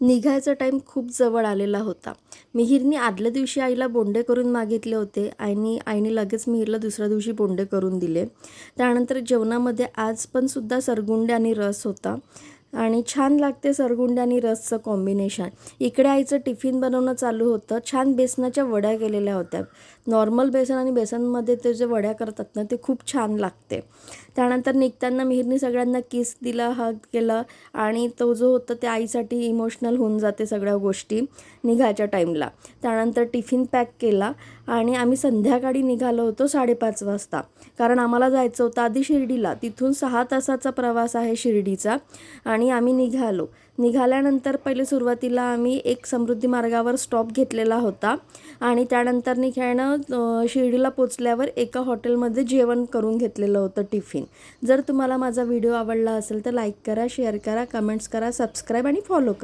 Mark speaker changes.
Speaker 1: निघायचा टाईम खूप जवळ आलेला होता. मिहिरनी आदल्या दिवशी आईला बोंडे करून मागितले होते आणि आईने लगेच मिहिरला दुसऱ्या दिवशी बोंडे करून दिले. त्यानंतर जेवणामध्ये आज पण सुद्धा सरगुंडे आणि रस होता आणि छान लागते सरगुंडे आणि रसचं कॉम्बिनेशन. इकडे आईचं टिफिन बनवणं चालू होतं. छान बेसनाच्या वड्या केलेल्या होत्या. नॉर्मल बेसन आणि बेसनमध्ये ते जे वड्या करतात ना ते खूप छान लागते. त्यानंतर निघताना मिहिरनी सगळ्यांना किस दिला, हग केलं आणि तो जो होता ते आईसाठी इमोशनल होऊन जाते सगळ्या गोष्टी निघायच्या टाईमला. त्यानंतर टिफिन पॅक केला आणि आम्ही संध्याकाळी निघालो होतो 5:30 वाजता. कारण आम्हाला जायचं होतं आधी शिर्डीला. तिथून 6 तासाचा प्रवास आहे शिर्डीचा आणि आम्ही निघाल्यानंतर पहिले सुरुवातीला आम्ही एक समृद्धी मार्गावर स्टॉप घेतलेला होता आणि त्यानंतर निघायनं शिर्डीला पोचल्यावर एका हॉटेलमध्ये जेवण करून घेतलेलं होतं टिफिन. जर तुम्हाला माझा व्हिडिओ आवडला असेल तर लाईक करा, शेअर करा, कमेंट्स करा, सबस्क्राईब आणि फॉलो करा.